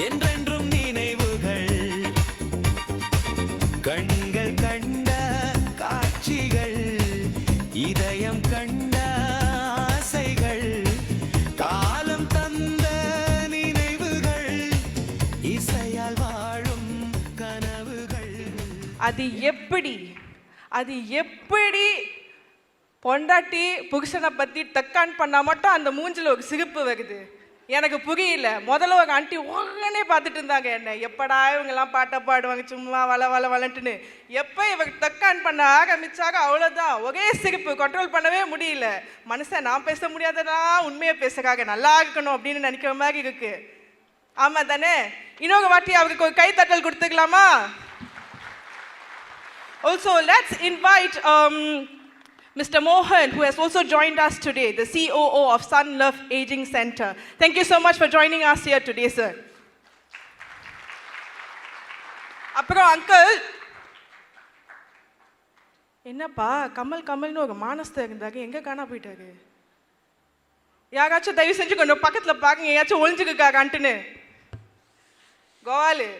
என்றென்றும் நினைவுகள் கண்கள் கண்ட காட்சிகள் இதயம் கண்ட ஆசைகள் காலம் தந்த நினைவுகள் இசையால் வாழும் கனவுகள். அது எப்படி பொண்டாட்டி புருஷனை பற்றி தக்கான் பண்ணால் மட்டும் அந்த மூஞ்சில் ஒரு சிரிப்பு வருது? எனக்கு புரியல. முதல்ல ஒரு ஆண்டி உடனே பார்த்துட்டு இருந்தாங்க என்ன, எப்படா இவங்கெல்லாம் பாட்டை பாடுவாங்க சும்மா வளன்ட்டுன்னு. எப்போ இவங்க தக்கான் பண்ண ஆரம்பிச்சாங்க அவ்வளோதான், ஒரே சிரிப்பு, கண்ட்ரோல் பண்ணவே முடியல. மனுஷன் நான் பேச முடியாததா உண்மையை பேசுறாங்க, நல்லா இருக்கணும் அப்படின்னு நினைக்கிற மாதிரி இருக்கு. ஆமாம் தானே? இன்னொரு வாட்டி அவருக்கு ஒரு கைத்தட்டல் கொடுத்துக்கலாமா? Also, let's invite Mr. Mohan, who has also joined us today, the COO of Sun Love Aging Center. Thank you so much for joining us here today, sir. அப்புறம் அங்கிள், என்னப்பா கமல்னு ஒரு மானஸ்தர் இருந்தாங்க, எங்கே காணா போயிட்டாரு? யாராச்சும் தயவு செஞ்சு கொஞ்சம் பக்கத்தில் பாருங்க, ஏதாச்சும் ஒழிஞ்சுக்காகான்ட்டுன்னு. கோவாலு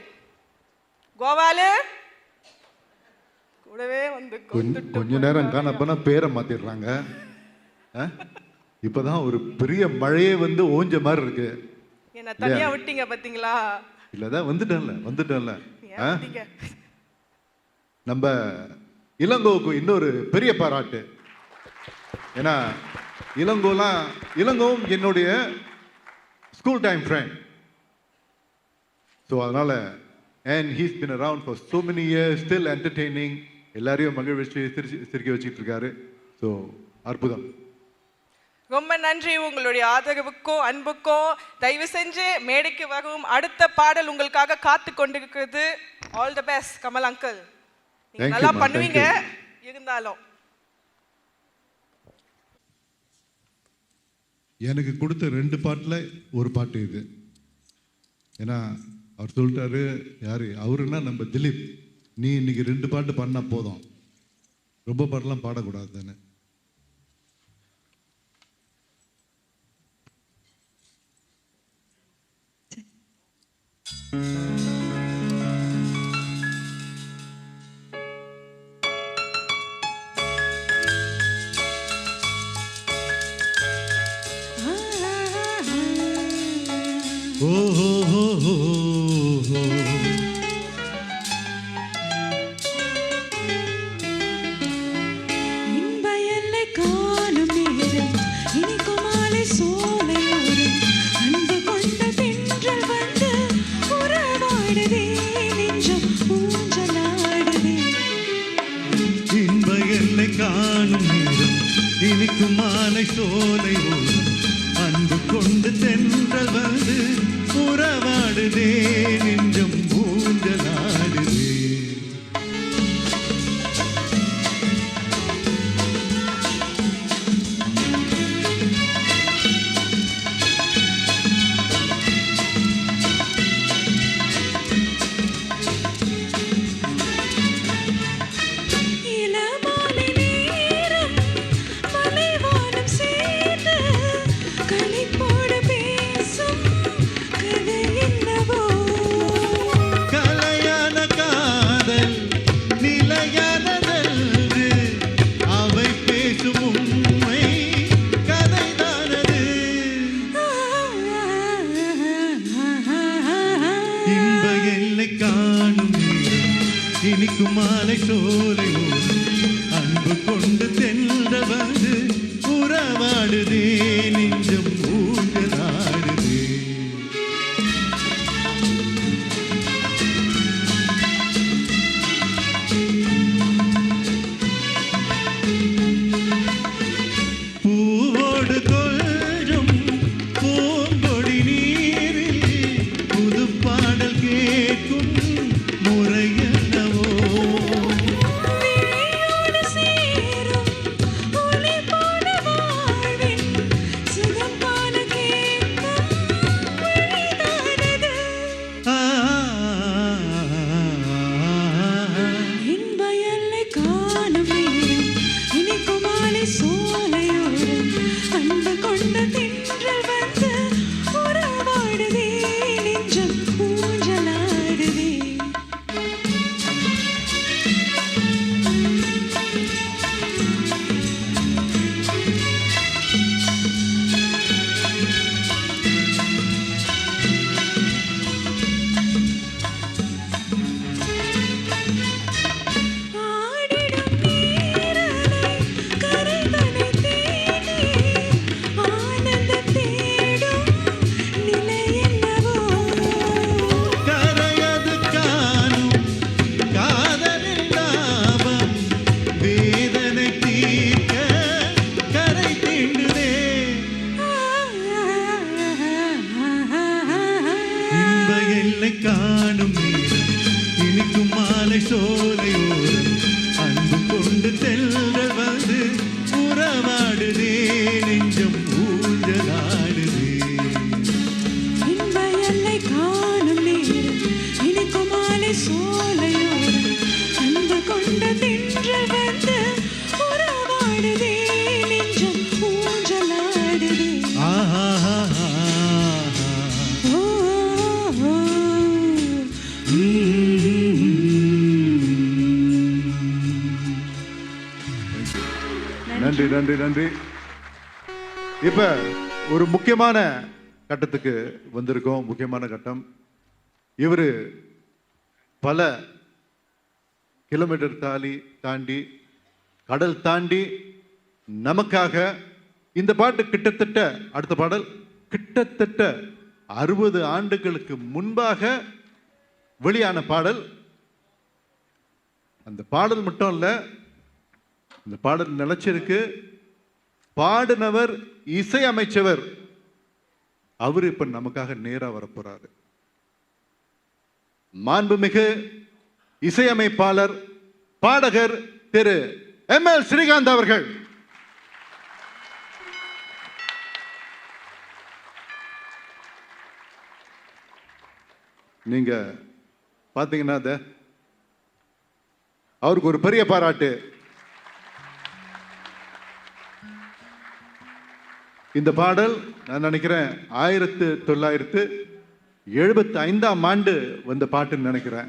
கூடவே வந்து கொஞ்ச நேரம் காணப்போனா பேரை மாத்திடுறாங்க. இப்பதான் ஒரு பெரிய மழையே வந்து ஓஞ்ச மாதிரி இருக்கு. என்ன தனியா விட்டீங்க பாத்தீங்களா? இல்லதான் வந்துட்டேன்ல. நம்ம இளங்கோவுக்கு இன்னொரு பெரிய பாராட்டு. ஏன்னா இளங்கோவும் என்னுடைய ஸ்கூல் டைம் ஃப்ரெண்ட். ஸோ அதனால and he's been around for so many years, still entertaining, எல்லாரையும் மகிழ்ச்சி சிரிக்க வச்சுட்டு இருக்காரு. ஸோ அற்புதம். ரொம்ப நன்றி உங்களுடைய ஆதரவுக்கும் அன்புக்கும். தயவு செஞ்சு மேடைக்கு வரும் அடுத்த பாடல் உங்களுக்காக காத்து கொண்டிருக்கிறது. All the best Kamal uncle, நீங்க நல்லா பண்ணுவீங்க. இருந்தாலும் எனக்கு கொடுத்த 2 பாட்டில் ஒரு பாட்டு இது. ஏன்னா அவர் சொல்லிட்டாரு, யாரு அவருன்னா நம்ம திலீப், நீ இன்னைக்கு 2 பாட்டு பாடினா போதும், ரொம்ப பாட்டெல்லாம் பாடக்கூடாது தானே. இனிக்கும் மாலை சோலை ஓடும் அன்பு கொண்டு தென்றல் வந்து உறவாடுதே நெஞ்சம் ஊஞ்சலாடுதே. நன்றி நன்றி. இப்ப ஒரு முக்கியமான கட்டத்துக்கு வந்திருக்கோம். முக்கியமான கட்டம். இவரு பல கிலோமீட்டர் தாண்டி கடல் தாண்டி நமக்காக இந்த பாட்டு கிட்டத்தட்ட அடுத்த பாடல் கிட்டத்தட்ட 60 ஆண்டுகளுக்கு முன்பாக வெளியான பாடல். அந்த பாடல் மட்டும் இல்ல, இந்த பாடல் நிலைச்சிருக்கு. பாடினவர், இசை அமைச்சவர் அவர் இப்ப நமக்காக நேரா வரப்போறாரு. மாண்புமிகு இசையமைப்பாளர் பாடகர் திரு ML ஸ்ரீகாந்த் அவர்கள். நீங்க பாத்தீங்கன்னா அவருக்கு ஒரு பெரிய பாராட்டு. இந்த பாடல் நான் நினைக்கிறேன் 1975ஆம் ஆண்டு வந்த பாட்டுன்னு நினைக்கிறேன்.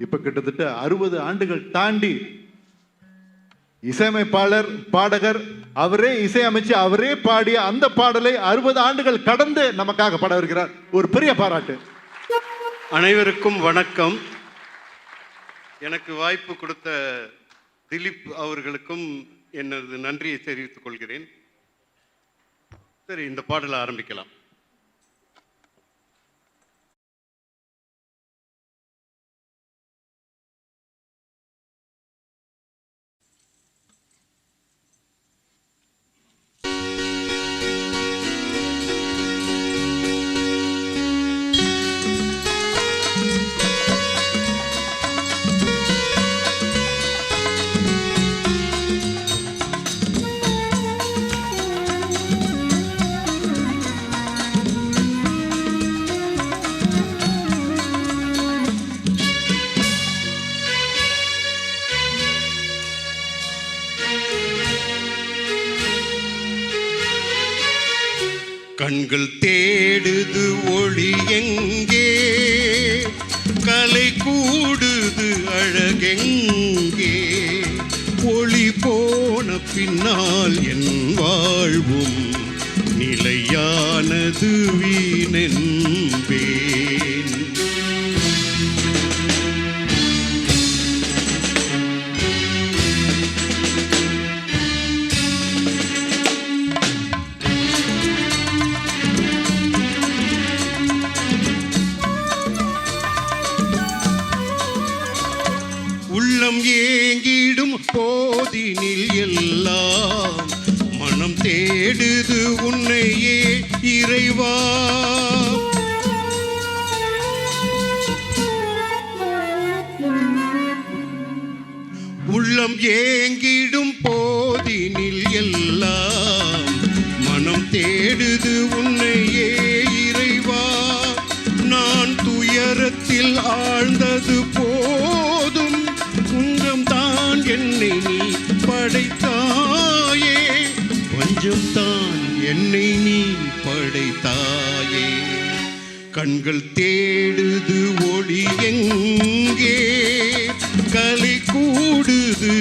இப்ப கிட்டத்தட்ட 60 ஆண்டுகள் தாண்டி இசையமைப்பாளர் பாடகர் அவரே இசையமைச்சு அவரே பாடிய அந்த பாடலை 60 ஆண்டுகள் கடந்து நமக்காக பாட வருகிறார். ஒரு பெரிய பாராட்டு. அனைவருக்கும் வணக்கம். எனக்கு வாய்ப்பு கொடுத்த திலீப் அவர்களுக்கும் எனது நன்றியை தெரிவித்துக் கொள்கிறேன். சரி, இந்த பாடலை ஆரம்பிக்கலாம். கண்கள் தேடுது ஒளி எங்கே, கலை கூடுது அழகெங்கே, ஒளி போன பின்னால் என் வாழ்வும் நிலையானது வீணென்பேன். உள்ளம் ஏங்கிடும் போதினில் எல்லாம் மனம் தேடுது உன்னையே இறைவா. உள்ளம் ஏங்கிடும் போதினில் எல்லாம் மனம் தேடுது உன்னையே இறைவா. நான் துயரத்தில் ஆழ்ந்தது போதும், குன்றம் தான் என்னை நீ படைத்தாயே, பஞ்சம் தான் என்னை நீ படைத்தாயே. கண்கள் தேடுது ஒளி எங்கே, கலை கூடுது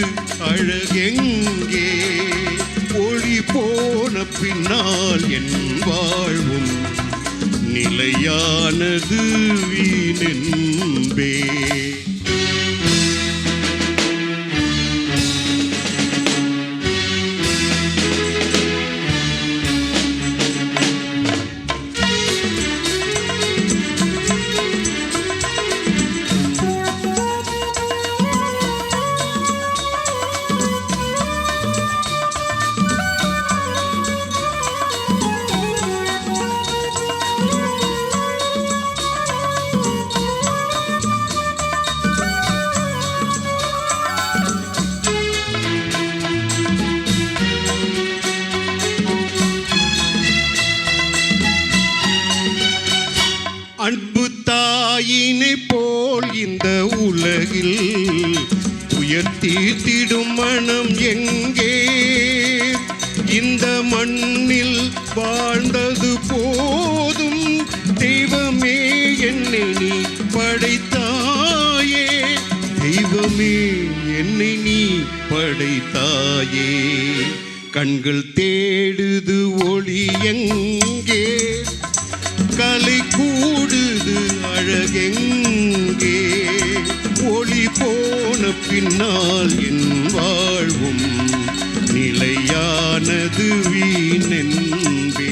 அழகெங்கே, ஒளி போன பின்னால் என் வாழ்வும் நிலையானது வீணென்பே. அன்பு தாயினை போல் இந்த உலகில் உயர்த்திடும் மனம் எங்கே, இந்த மண்ணில் வாழ்ந்தது போதும், தெய்வமே என்னை நீ படைத்தாயே, தெய்வமே என்னை நீ படைத்தாயே. கண்கள் தேடுது ஒளி எங்கே, கலை கூடுது அழகெங்கே, ஒளி போன பின்னால் என் வாழ்வும் நிலையானது வீணென்பே.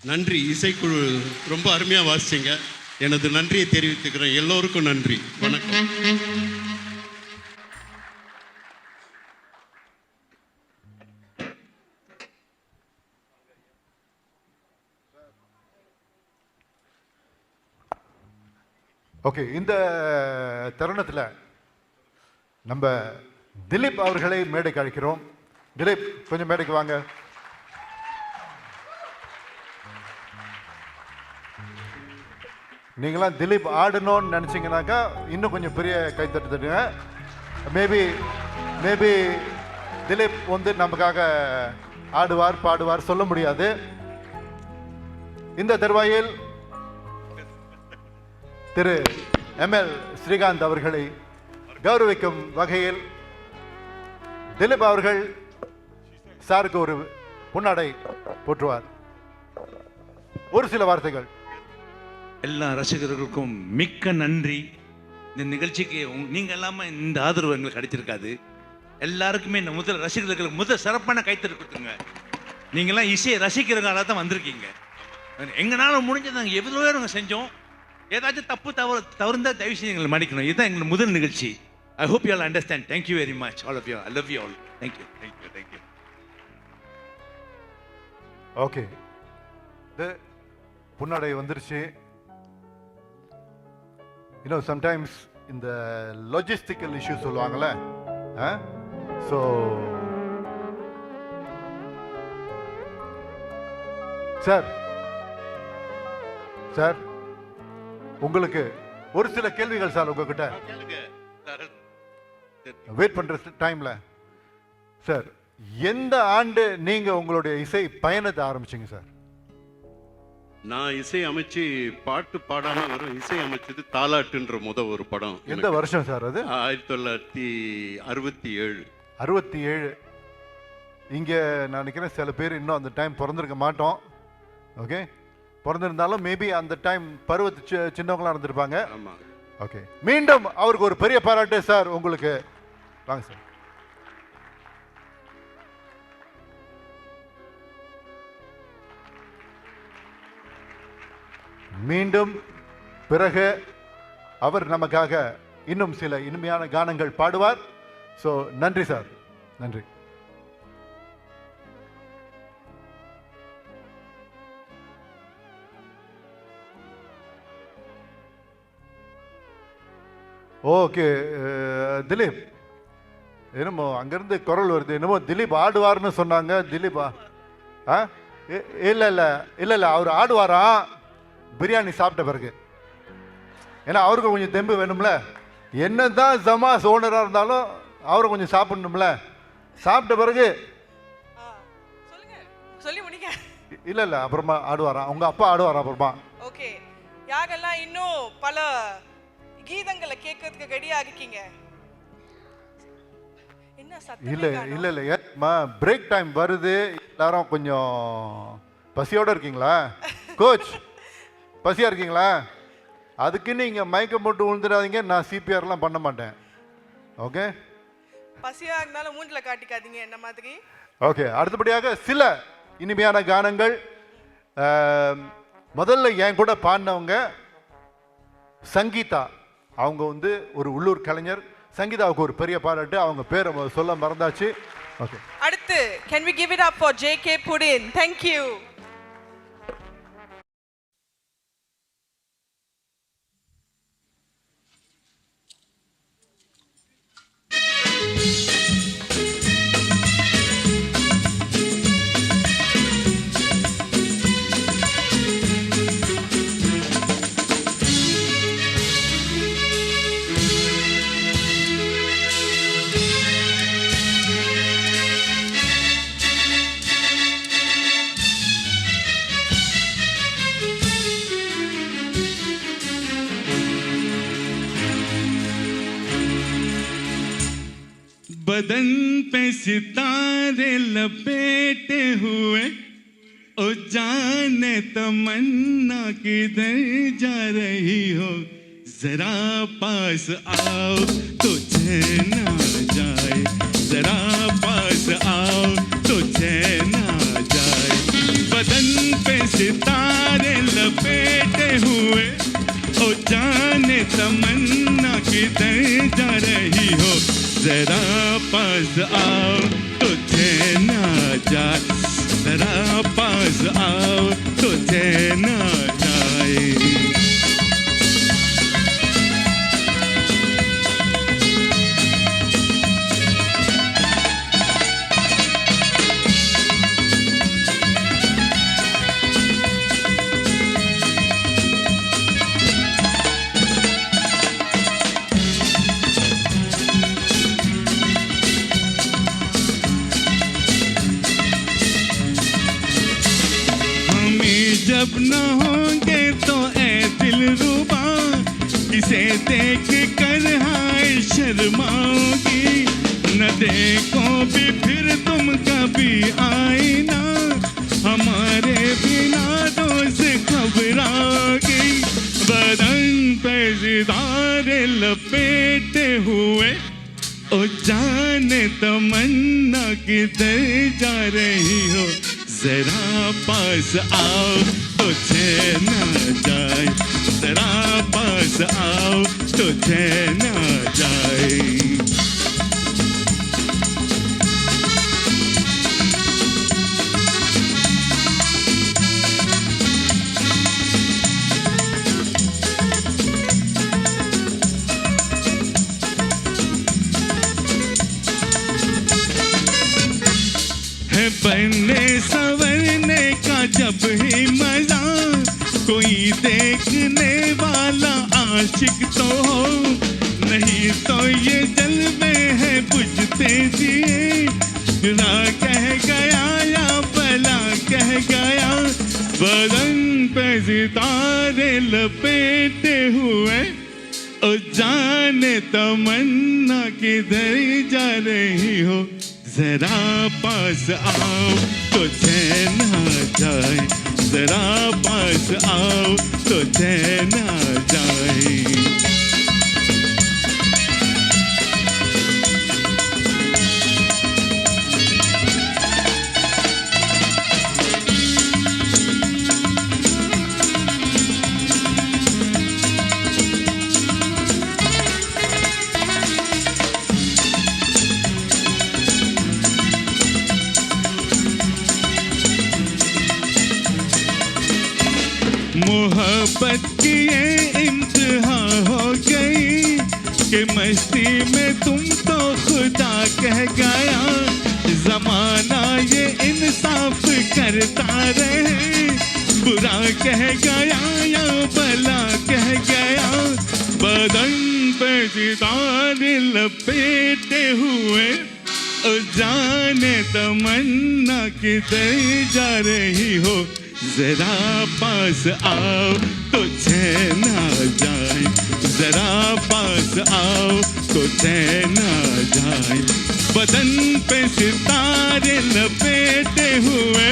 நன்றி. இசைக்குழு ரொம்ப அருமையாக வாசிச்சிங்க. எனது நன்றியை தெரிவித்துக்கிறேன். எல்லோருக்கும் நன்றி. வணக்கம். ஓகே, இந்த தருணத்தில் நம்ம திலீப் அவர்களை மேடைக்கு அழைக்கிறோம். திலீப், கொஞ்சம் மேடைக்கு வாங்க. நீங்களாம் திலீப் ஆடணும்னு நினச்சிங்கனாக்கா இன்னும் கொஞ்சம் பெரிய கைத்தட்டு தட்டுங்க. மேபி திலீப் வந்து நமக்காக ஆடுவார் பாடுவார் சொல்ல முடியாது. இந்த தருவாயில் திரு ML ஸ்ரீகாந்த் அவர்களை கௌரவிக்கும் வகையில் திலீப் அவர்கள் சாருக்கு ஒரு பொன்னாடை போற்றுவார். ஒரு சில வார்த்தைகள். எல்லா ரசிகர்களுக்கும் மிக்க நன்றி. இந்த நிகழ்ச்சிக்கு நீங்கள் இல்லாமல் இந்த ஆதரவு எங்களுக்கு கிடைச்சிருக்காது. எல்லாருக்குமே இந்த முதல் ரசிகர்களுக்கு முதல் சிறப்பான கைத்தறி கொடுத்துங்க. நீங்கள்லாம் இசையை ரசிக்கிறதுனால தான் வந்திருக்கீங்க. எங்களால் முடிஞ்சது நாங்கள் எவ்வளோ நாங்கள் செஞ்சோம். ஏதாச்சும் தவறுந்தால் தயவு செய்து எங்களை மன்னிக்கணும். இதுதான் எங்களுக்கு முதல் நிகழ்ச்சி. I hope you all understand. Thank you very much all of you. I love you all. Thank you. Okay, இது பொன்னாடை வந்துருச்சு. சம்டைம்ஸ் இந்த லாஜிஸ்டிக்கல் இஷ்யூ சொல்லுவாங்கள்ல, ஸோ சார் உங்களுக்கு ஒரு சில கேள்விகள் சார் உங்ககிட்ட வெயிட் பண்ற டைம்ல. சார், எந்த ஆண்டு நீங்க உங்களுடைய இசை பயணத்தை ஆரம்பிச்சீங்க சார்? நான் இசை அமைச்சு பாட்டு பாடாம வரும் இசை அமைச்சது தாலாட்டுன்ற ஒரு படம். எந்த வருஷம் சார் அது? 1967. 67. இங்க நான் நினைக்கிறேன் சில பேர் இன்னும் அந்த டைம் பிறந்திருக்க மாட்டோம். ஓகே, பிறந்திருந்தாலும் மேபி அந்த டைம் பருவத்து சின்னவங்களா இருந்திருப்பாங்க. ஆமா. ஓகே, மீண்டும் அவருக்கு ஒரு பெரிய பாராட்டு சார் உங்களுக்கு. வாங்க சார். மீண்டும் பிறகு அவர் நமக்காக இன்னும் சில இனிமையான கானங்கள் பாடுவார். ஸோ நன்றி சார், நன்றி. ஓகே திலீப், என்னமோ அங்கேருந்து குரல் வருது, என்னமோ திலீப் ஆடுவார்னு சொன்னாங்க. திலீப்பா? இல்லை அவர் ஆடுவாராம் பிரியாணி சாப்பிட்ட பிறகு. ஏன்னா அவருக்கு கொஞ்சம் தெம்பு வேணும்ல. என்னதான் ஜமாஸ் ஓனராக இருந்தாலும் அவரை கொஞ்சம் சாப்பிடணும்ல. சாப்பிட்ட பிறகு சொல்லி முடிங்க. இல்லை அப்புறமா ஆடுவாராம். உங்க அப்பா ஆடுவாரா அப்புறமா? ஓகே, யாரெல்லாம் இன்னும் பல கீதங்களை கேட்கறதுக்கு ரெடியா இருக்கீங்க? என்ன சத்தம்? இல்லை ஏமா பிரேக் டைம் வருது. எல்லாரும் கொஞ்சம் பசியோட இருக்கீங்களா? கோச், பசியா இருக்கீங்களா? அதுக்கு நீங்க மயக்கம் போட்டு விழுந்துடாதீங்க. நான் CPRலாம் பண்ண மாட்டேன். ஓகே, பசியா இருந்தாலும் மூஞ்சில காட்டிக்காதீங்க என்ன மாதிரி. ஓகே, அடுத்தபடியாக சில இனிமையான கானங்கள். முதல்ல என் கூட பாடினவங்க சங்கீதா. அவங்க வந்து ஒரு உள்ளூர் கலைஞர். சங்கீதாவுக்கு ஒரு பெரிய பாராட்டு. அவங்க பேரை சொல்ல மறந்தாச்சு. ஓகே, அடுத்து can we give it up for JK Pudin? Thank you. बदन पे सितारे लपेटे हुए, ओ जाने तमन्ना किधर जा रही हो, जरा पास आओ तो चैन आ जाए, जरा पास आओ तो चैन आ जाए। बदन पे सितारे लपेटे हुए, ओ जाने तमन्ना किधर जा रही हो, जरा पास आओ तो चैन आ जाए, जरा पास आओ तो चैन आ जाए। जब न होंगे तो ऐ दिलरुबा, किसे देख कर हाय शर्माओगी, न देखो भी फिर तुम कभी आए ना, हमारे बिना रोज घबराओगी। बदन पे सितारे लपेटे हुए, ओ जाने तमन्ना किधर जा रही हो, जरा पास आओ तो चैन आ जाए, जरा पास आओ तो चैन आ जाए। है बनने संवरने का जब ही मजा, कोई देखने वाला आशिक तो हो, नहीं तो ये जलवे है बुझते दिए, ना कह गया या भला कह गया। बदन पे सितारे लपेटे हुए, ओ जाने तमन्ना किधर जा रही हो, जरा पास आओ तो चैन आ जाए, जरा पास आओ तो चैन आ जाए। मोहब्बत की ये इम्तिहा हो गई कि मस्ती में तुम तो खुदा कह गया, जमाना ये इंसाफ करता रहे, बुरा कह गया या भला कह गया। बदन पे सितारे लपेटे हुए, ओ जाने तमन्ना किधर जा रही हो, जरा पास आओ तो चैन आ जाए, जरा पास आओ तो चैन आ जाए। बदन पे सितारे लपेटे हुए,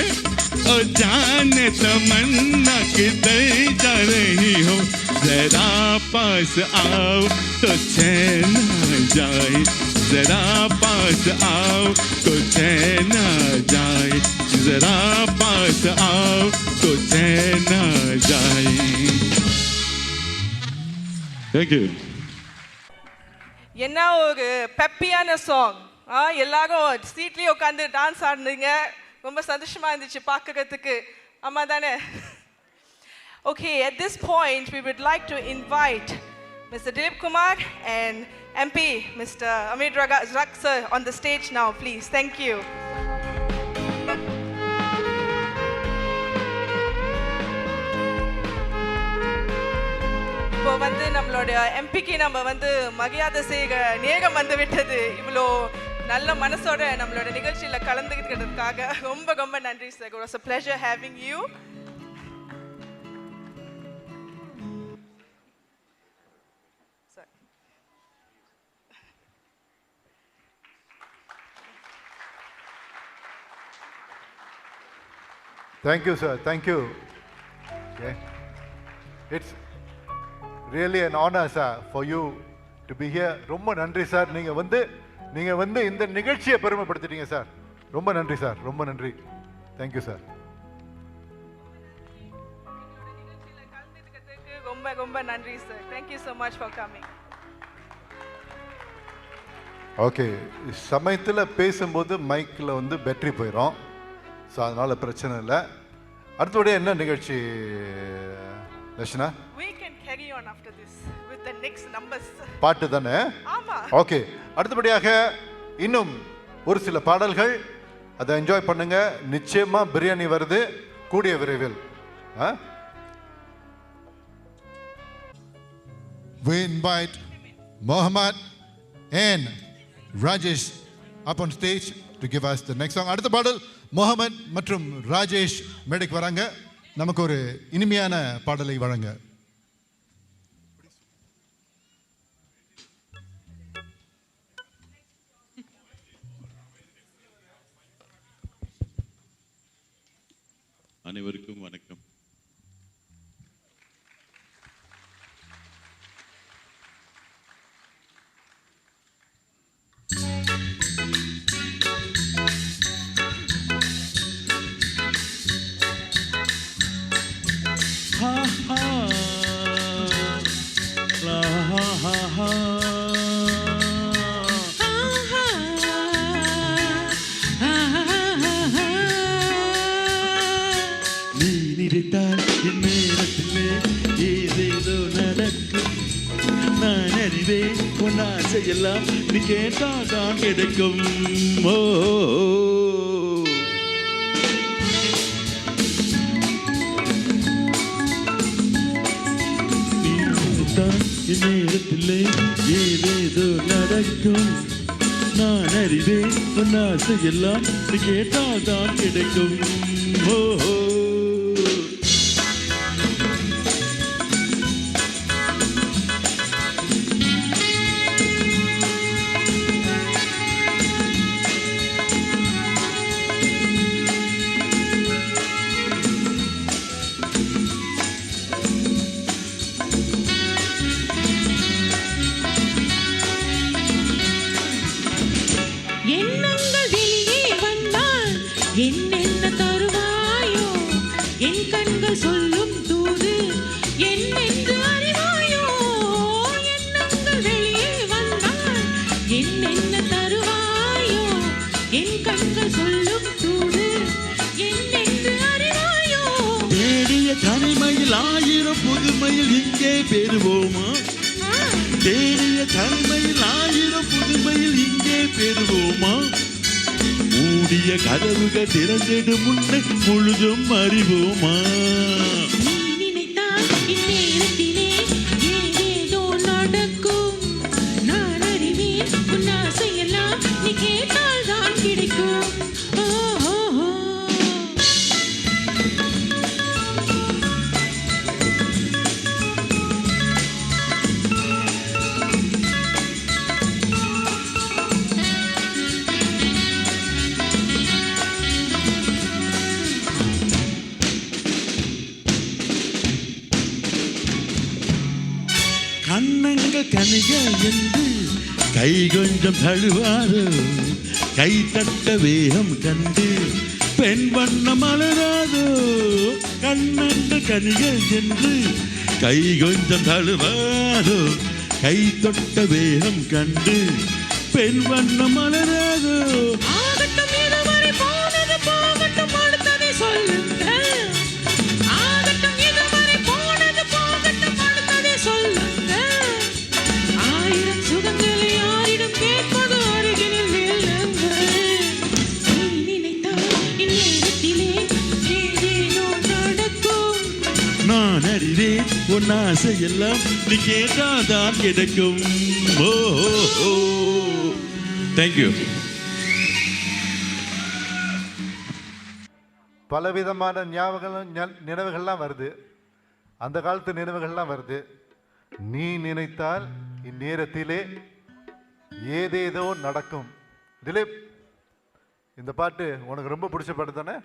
ओ जाने तमन्ना किधर जा रही हो, जरा पास आओ तो चैन आ जाए, जरा पास आओ तो चैन आ जाए, जरा पास आओ तो चैन आ जाए। Thank you. என்ன ஒரு பெப்பியான சாங். எல்லாரும் சீட்லயே உட்காந்து டான்ஸ் ஆடுனீங்க. ரொம்ப சந்தோஷமா இருந்துச்சு பார்க்கிறதுக்கு. ஆமா தானே? Okay, at this point we would like to invite Mr. Dilip Kumar and MP Mr. Amit Rak sir on the stage now, please. Thank you. இப்போ வந்து நம்மளோட எம்பிக்கு நம்ம வந்து மரியாதை செய்கிற நேரம் வந்து விட்டது. இவ்வளோ நல்ல மனசோட நம்மளோட நிகழ்ச்சியில் கலந்துக்கிறதுக்காக ரொம்ப ரொம்ப நன்றி sir. It was a pleasure having you. Thank you, sir. Thank you. Okay. It's really an honor, sir, for you to be here. ரொம்ப நன்றி சார். நீங்க வந்து இந்த நிகழ்ச்சியை பெருமைப்படுத்திட்டீங்க சார். ரொம்ப நன்றி சார். ரொம்ப நன்றி. Thank you, sir. ரொம்ப ரொம்ப நன்றி sir. Thank you so much for coming. Okay, சமயத்தில் பேசும்போது மைக்கில் வந்து பேட்டரி போயிடும். ஸோ அதனால் பிரச்சனை இல்லை. அடுத்தபடியாக என்ன நிகழ்ச்சி லட்சணா? We can carry on after this with the next numbers. பாட்டு தானே? ஆமா. ஓகே, அடுத்தபடியாக இன்னும் ஒரு சில பாடல்கள், அதை என்ஜாய் பண்ணுங்க. நிச்சயமாக பிரியாணி வருது கூடிய விரைவில். We invite Mohammed and Rajesh up on stage to give us the next song. அடுத்த பாடல் முகமது மற்றும் ராஜேஷ் மேடைக்கு வராங்க. நமக்கு ஒரு இனிமையான பாடலை வழங்க. அனைவருக்கும் வணக்கம். நீ நினைத்தால் என் நேரத்திலே ஏதேதோ நடக்கும். நான் அறிவேன் உன் ஆசையெல்லாம் நீ கேட்டாதான் கிடைக்கும். ஓ நேரத்திலே ஏதேதோ நடக்கும். நான் அறிவேன் உன் ஆசையெல்லாம் நீ கேட்டாதான் கிடைக்கும். ஓ எண்ணங்கள் வெளியே வந்தால் என்னென்ன தருவாயோ, என் கண்கள் சொல்லும் தூது என்னென்று அறிவாயோ. எண்ணங்கள் வெளியே வந்தால் என்னென்ன தருவாயோ, என் கண்கள் சொல்லும் தூது என்னென்று அறிவாயோ. தேடிய தனிமையில் ஆயிரம் புதுமையில் இங்கே பெறுவோமா? தேடிய தனிமையில் ஆயிரம் புதுமையில் இங்கே பெறுவோமா? மூடிய கதவுகள் திறந்திடும் முன்னே முழுதும் அறிவோமா? நீ நினைத்தால் இந்நேரத்திலே ஏதேதோ நடக்கும். நான் அறிவேன் உன் ஆசையெல்லாம் நீ கேட்டால் தான் கிடைக்கும். ஓ ஓ ஓ. கண்ணங்கள் கனிகள் என்று கை கொஞ்சம் தழுவாரோ, கை தட்ட வேகம் கண்டு பெண் வண்ணம் மலராதோ. கண்ணங்கள் கனிகள் என்று கை கொஞ்சம் தழுவாரோ, கை தொட்ட வேகம் கண்டு பெண் வண்ணம் மலராதோ. ஆகட்டும் இதுவரை போனது போகட்டும், அடுத்ததை சொல்லுங்கள். ஆகட்டும் இதுவரை போனது போகட்டும், அடுத்ததை சொல்லுங்கள். ஆயிரம் சுகங்களை யாரிடம் கேட்பது, அருகில் நில்லுங்கள். நீ நினைத்தால் இந்நேரத்திலே ஏதேனோ நடக்கும். நான் அறிவேன் உன் ஆசையெல்லாம் நீ கேட்டாதான் கிடைக்கும். ஓ தேங்க்யூ. பலவிதமான நினைவுகள்லாம் வருது. அந்த காலத்து நினைவுகள்லாம் வருது. நீ நினைத்தால் இந்நேரத்திலே ஏதேதோ நடக்கும். திலீப், இந்த பாட்டு உனக்கு ரொம்ப பிடிச்ச பாட்டு தானே?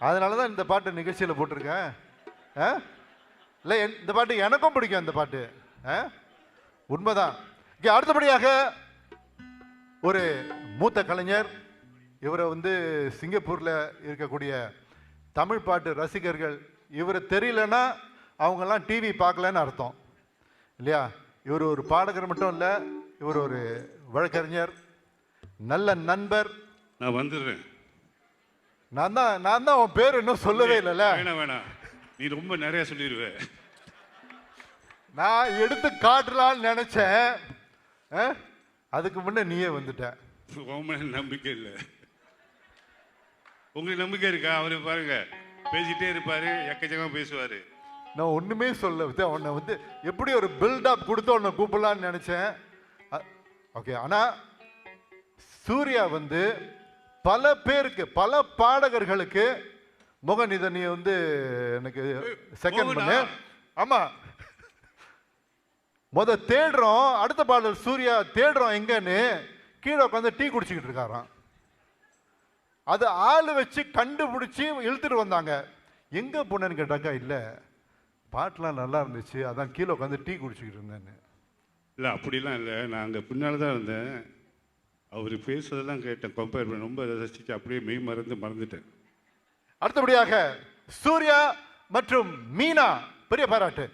அதனால தான் இந்த பாட்டு நிகழ்ச்சியில் போட்டிருக்கேன். இல்லை, இந்த பாட்டு எனக்கும் பிடிக்கும். இந்த பாட்டு உண்மைதான். இங்கே அடுத்தபடியாக ஒரு மூத்த கலைஞர், இவரை வந்து சிங்கப்பூரில் இருக்கக்கூடிய தமிழ் பாட்டு ரசிகர்கள் இவரை தெரியலன்னா அவங்கெல்லாம் டிவி பார்க்கலன்னு அர்த்தம் இல்லையா? இவர் ஒரு பாடகர் மட்டும் இல்லை, இவர் ஒரு வழக்கறிஞர், நல்ல நண்பர். நான் வந்துடுறேன். நான் தான் உன் பேர் இன்னும் சொல்லவே இல்லைல்ல. வேணாம், நீ ரொம்ப நிறைய சொல்லிடுவ. நான் எடுத்து காட்டலான்னு நினைச்சேன், அதுக்கு முன்னே நீயே வந்துட்ட. உன் நம்பிக்கை இல்லை. உங்களுக்கு நம்பிக்கை இருக்கா? அவரு பாருங்க, பேசிட்டே இருப்பாரு, எக்கச்சக்கமா பேசுவாரு. நான் ஒண்ணுமே சொல்ல, உன்னை வந்து எப்படி ஒரு பில்டப் கொடுத்து உன்னை கூப்பிடலான்னு நினைச்சேன். ஓகே, ஆனா சூர்யா வந்து பல பேருக்கு, பல பாடகர்களுக்கு மோகன், இதை நீ வந்து எனக்கு செகண்ட் பண்ணு. ஆமா, தேடுறோம், அடுத்த பாடல் சூர்யா தேடுறோம் எங்கன்னு கீழே உட்காந்து டீ குடிச்சுக்கிட்டு இருக்காராம். அது ஆள் வச்சு கண்டுபிடிச்சி இழுத்துட்டு வந்தாங்க. எங்க போனேன்னு கேட்டாக்கா, இல்லை பாட்டெலாம் நல்லா இருந்துச்சு, அதான் கீழே உட்காந்து டீ குடிச்சுக்கிட்டு இருந்தேன்னு. இல்லை, அப்படிலாம் இல்லை, நான் அங்கே பின்னால் தான் இருந்தேன். அவர் பேசுறதெல்லாம் கேட்டேன், கம்பேர் பண்ண ரொம்ப ரசிச்சு அப்படியே மெய் மறந்துட்டேன். அடுத்தபடியாக சூர்யா மற்றும் மீனா, பெரிய பாராட்டு.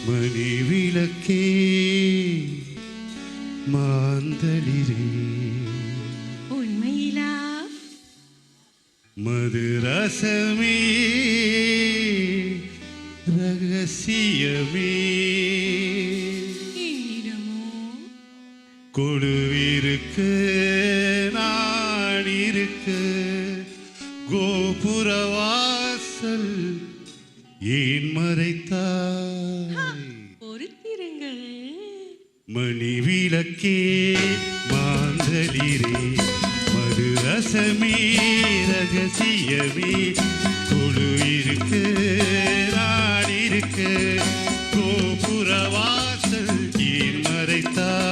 மணி விளக்கே மாந்தளிரே உண்மையிலா மதுரசமே ரகசியமே என்னிடமோ கொடுவிருக்கு நான் இருக்க கோபுரவாசல் ஏன் மறைத்தாய் பொறுத்திருங்கள் மணி விளக்கே மாந்தளிரே மதுரசமே ரகசியமே கொடு இருக்கு நான் இருக்க கோபுரவாசல் ஏன் மறைத்தாய்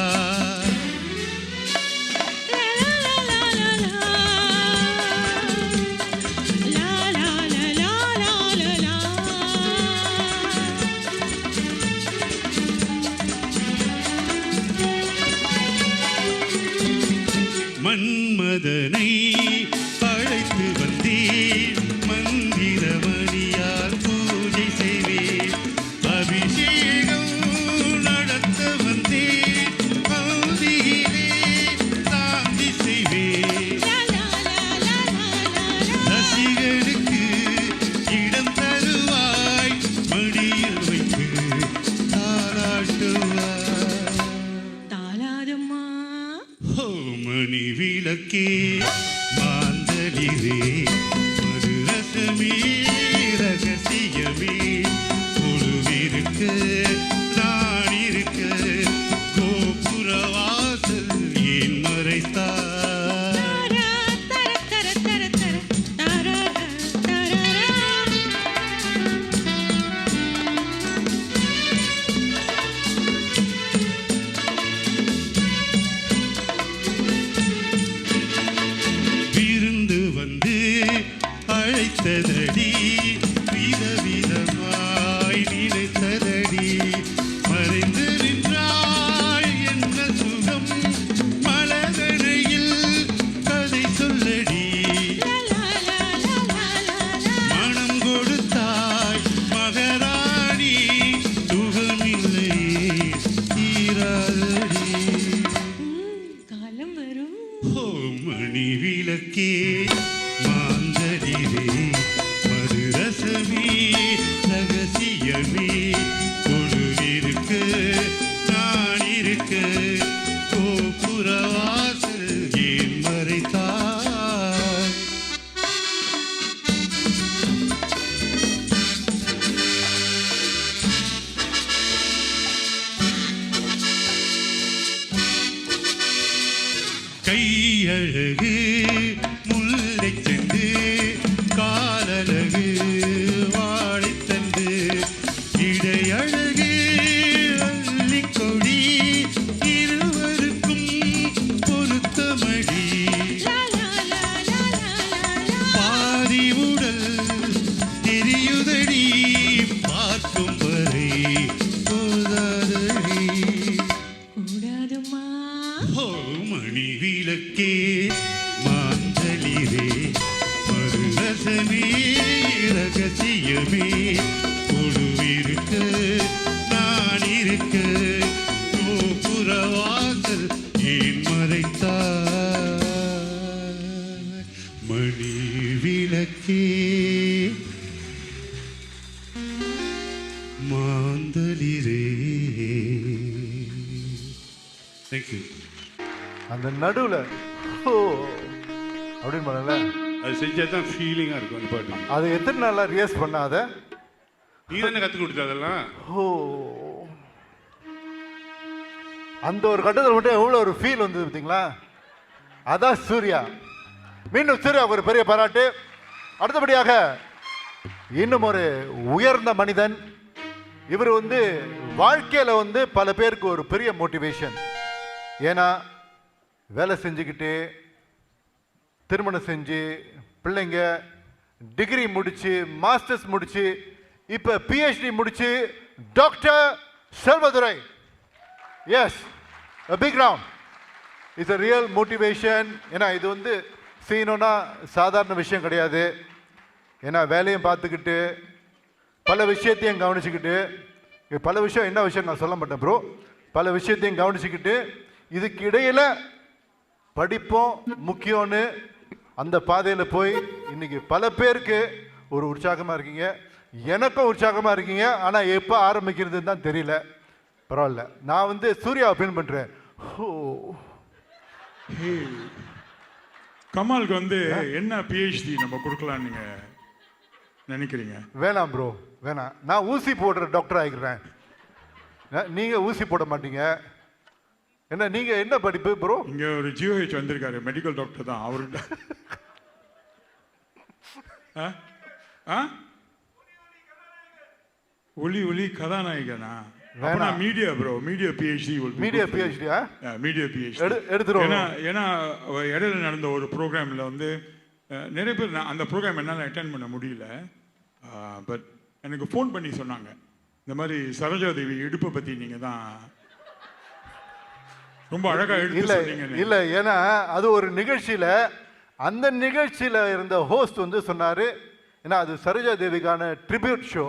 மன்மதனை அழைத்து வந்தேன் மந்திரமணியால் பூஜை செய்வேன் அபிஷேகம் நடத்த வந்தேன் பகுதியிலே சாந்தி செய்வேன் ரசிகனுக்கு இடம் தருவாய் மடியில் வைத்து தாளாட்டுவாய் தாளாதம்மா மணி விளக்கே மாந்தளிரே மதுரசமே ரகசியமே கொழுவிருக்க நான் இருக்க கோபுரவாசல் ஏன் மறைத்தாய் விருந்து வந்து அழைத்ததடி விதவிதமாய் நினைத்ததடி மறைந்து நின்றாய் என்ன சுகம் மலரணையில் கதை சொல்லடி மனம் கொடுத்தாய் மகராணி சுகமில்லை தீராதடி காலம் வரும் மணி விளக்கே மாந்தளிரே நேசமே ரகசியமே கொடுவிருக்க நான் இருக்க கோபுரவாசல் ஏன் மறைத்தாய் மணி விளக்கே மாந்தளிரே. தேங்க்யூ. அந்த நடுவில் ஓ அப்படின்னு பண்ணல. அது செஞ்சால் தான் ஃபீலிங்காக இருக்கும் அந்த பாட்டு. அது எத்தனை நாளாக ரியஸ் பண்ணாத? நீ தானே கற்றுக் கொடுத்த அதெல்லாம். ஓ அந்த ஒரு கட்டத்தில் மட்டும் எவ்வளோ ஒரு ஃபீல் வந்தது பார்த்தீங்களா? அதான் சூர்யா. மீண்டும் சூர்யாவுக்கு ஒரு பெரிய பாராட்டு. அடுத்தபடியாக இன்னும் ஒரு உயர்ந்த மனிதன். இவர் வந்து வாழ்க்கையில் வந்து பல பேருக்கு ஒரு பெரிய மோட்டிவேஷன். ஏன்னா வேலை செஞ்சுக்கிட்டு திருமணம் செஞ்சு பிள்ளைங்க டிகிரி முடிச்சு மாஸ்டர்ஸ் முடிச்சு இப்போ பிஹெச்டி முடிச்சு doctor Selvadurai. Yes big round. It's a real motivation. ஏன்னா இது வந்து செய்யணும்னா சாதாரண விஷயம் கிடையாது. ஏன்னா வேலையும் பார்த்துக்கிட்டு பல விஷயத்தையும் கவனிச்சுக்கிட்டு, பல விஷயம் என்ன விஷயம் நான் சொல்ல மாட்டேன் ப்ரோ, பல விஷயத்தையும் கவனிச்சுக்கிட்டு இதுக்கு இடையில் படிப்பும் முக்கியம்னு அந்த பாதையில் போய் இன்னைக்கு பல பேருக்கு ஒரு உற்சாகமாக இருக்கீங்க. எனக்கும் உற்சாகமாக இருக்கீங்க. ஆனால் எப்போ ஆரம்பிக்கிறதுன்னு தான் தெரியல. பரவாயில்ல, நான் வந்து சூர்யாவை ஃபீல் பண்ணுறேன். கமாலுக்கு வந்து என்ன பிஹெச்டி நம்ம கொடுக்கலான்னு நீங்க நினைக்கிறீங்க? வேணாம் ப்ரோ, வேணாம். நான் ஊசி போடுற டாக்டர் ஆகிக்கிறேன். நீங்கள் ஊசி போட மாட்டீங்க. என்ன நீங்கள் என்ன படிப்பு ப்ரோ? இங்கே ஒரு ஜிஓஹெச் வந்திருக்காரு, மெடிக்கல் டாக்டர் தான் அவர்கிட்ட. ஒளி ஒளி கதாநாயகனா? வேணாம், media bro, media PhD. Media பிஹெச்டியா? மீடியா பிஹெச்டி எடுத்துருவோம். ஏன்னா இடையில நடந்த ஒரு ப்ரோக்ராமில் வந்து நிறைய பேர் அந்த ப்ரோக்ராம் என்னால் அட்டென்ட் பண்ண முடியல. பட் எனக்கு ஃபோன் பண்ணி சொன்னாங்க, இந்த மாதிரி சரோஜா தேவி இடுப்பை பற்றி நீங்கள் தான் ரொம்ப அழகாக எடுத்து இல்லை. ஏன்னா அது ஒரு நிகழ்ச்சியில், அந்த நிகழ்ச்சியில் இருந்த ஹோஸ்ட் வந்து சொன்னார், ஏன்னா அது சரோஜா தேவிக்கான ட்ரிபியூட் ஷோ.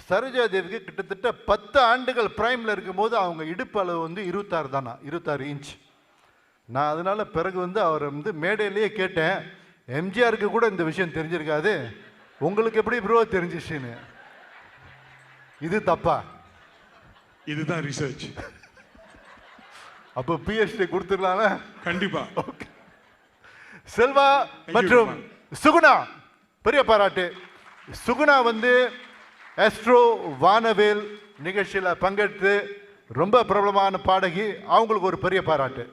சரோஜா தேவிக்கு கிட்டத்தட்ட 10 ஆண்டுகள் பிரைமில் இருக்கும்போது அவங்க இடுப்பு அளவு வந்து 26 தானா, 26 இன்ச். நான் அதனால பிறகு வந்து அவரை வந்து மேடையிலேயே கேட்டேன், எம்ஜிஆருக்கு கூட இந்த விஷயம் தெரிஞ்சிருக்காது, உங்களுக்கு எப்படி ப்ரோ தெரிஞ்சிச்சுன்னு. இது தப்பா? இதுதான் ரிசர்ச். அப்போ பிஹெச்டி கொடுத்துடலாம்ல? கண்டிப்பா. ஓகே. செல்வா மற்றும் சுகுணா, பெரிய பாராட்டு. சுகுணா வந்து ஆஸ்ட்ரோ வானவேல் நிகழ்ச்சியில் பங்கெடுத்து ரொம்ப பிரபலமான பாடகி. அவங்களுக்கு ஒரு பெரிய பாராட்டு.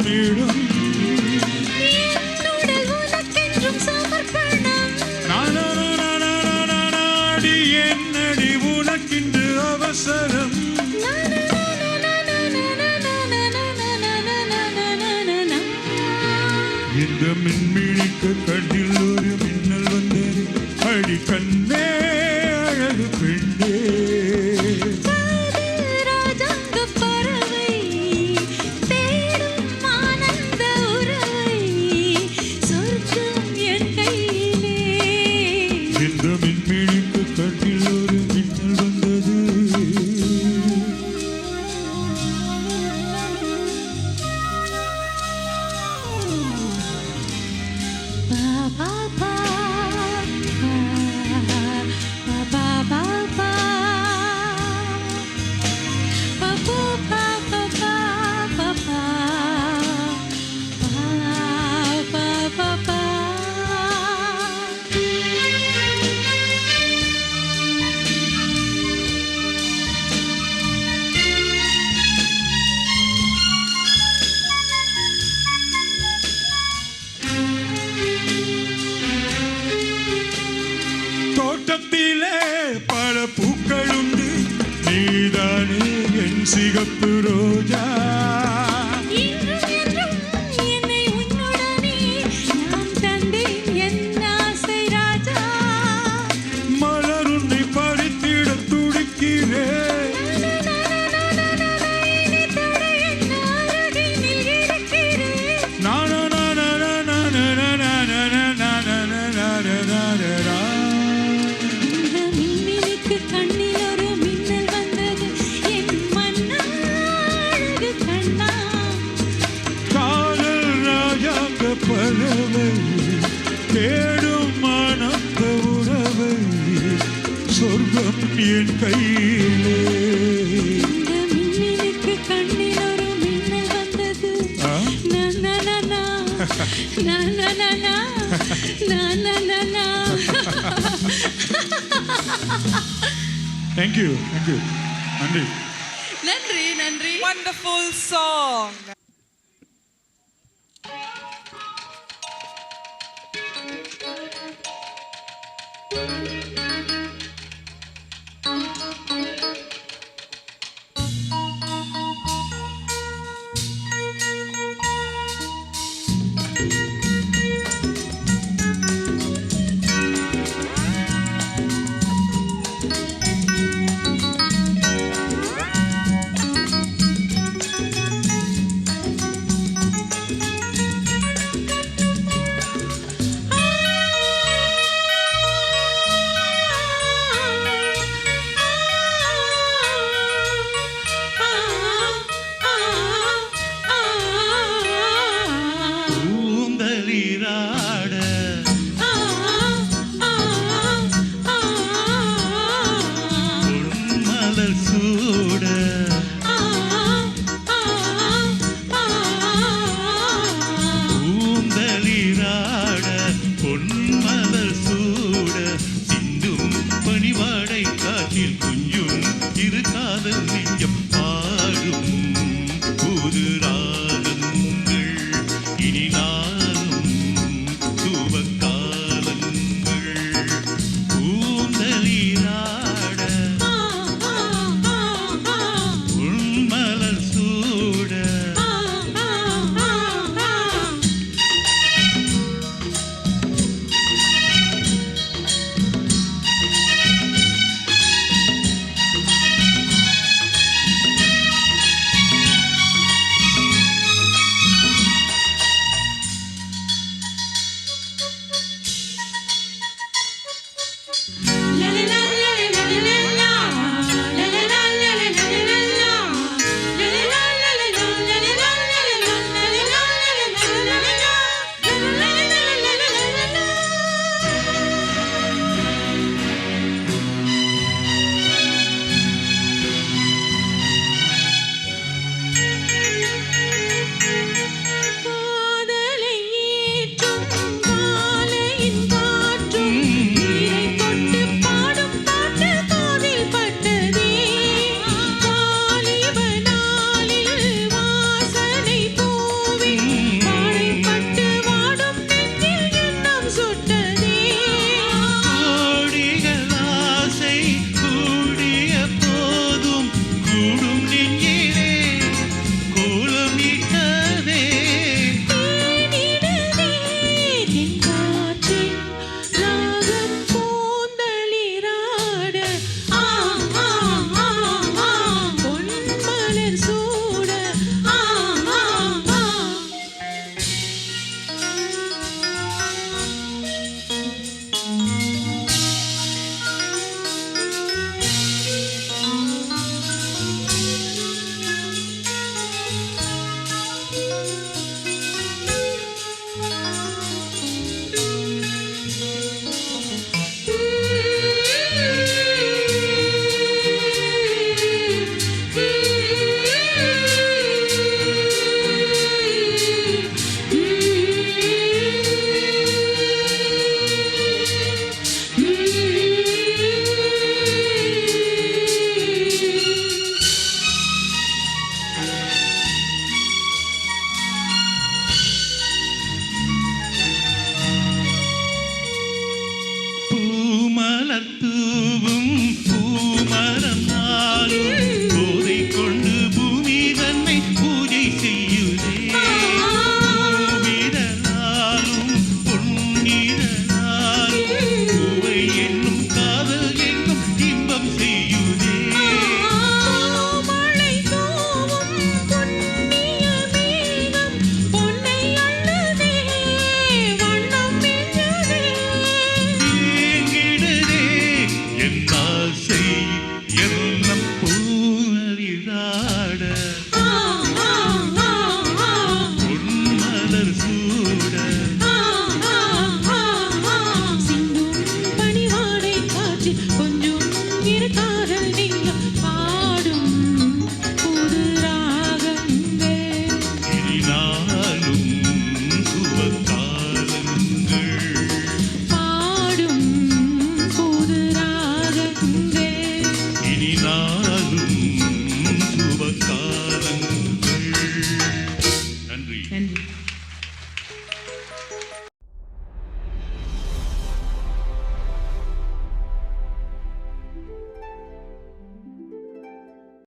நீடும் என்னுடல் உனக்கென்றும் சமர்ப்பணம். நாடி என்னடி உனக்கின்று அவசரம் இந்த மின்மிழிக்கு கண்ணில் ஒரு மின்னல் வந்தது அடி கண்ணே அழகு பெண்ணே ராஜாங்கப் பறவை தேடும் ஆனந்த உறவை சொர்க்கம் என் கையிலே. இந்த மின்மிழிக்கு கண்ணில் ஒரு மின்னல் வந்தது பா பா பா பா பா பா பா பா பா பா பா பா பா பா பா. தோட்டத்திலே பல பூக்கள் உண்டு நீதானே என் சிகப்பு ரோஜா இன்றும் என்றும் என்னை உன்னுடனே நான் தந்தேன் என் ஆசை ராஜா. மலர் உன்னை பறித்திட துடிக்கிறேன் இனி தடை என் அருகினில் இருக்கிறேன். இந்த மின்மினிக்கு கண்ணில் ஒரு மின்னல் வந்தது என் மன்னா அழகு கண்ணா. காதல் ராஜாங்க பறவை தேடும் ஆனந்த உறவை சொர்க்கம் என் கையிலே இந்த மின்மினிக்கு கண்ணில் ஒரு மின்னல் வந்தது. ஆ? நா நா நா நா நா நா நா நா நா நா நா நா. தேங்க்யூ நன்றி நன்றி நன்றி. Wonderful song.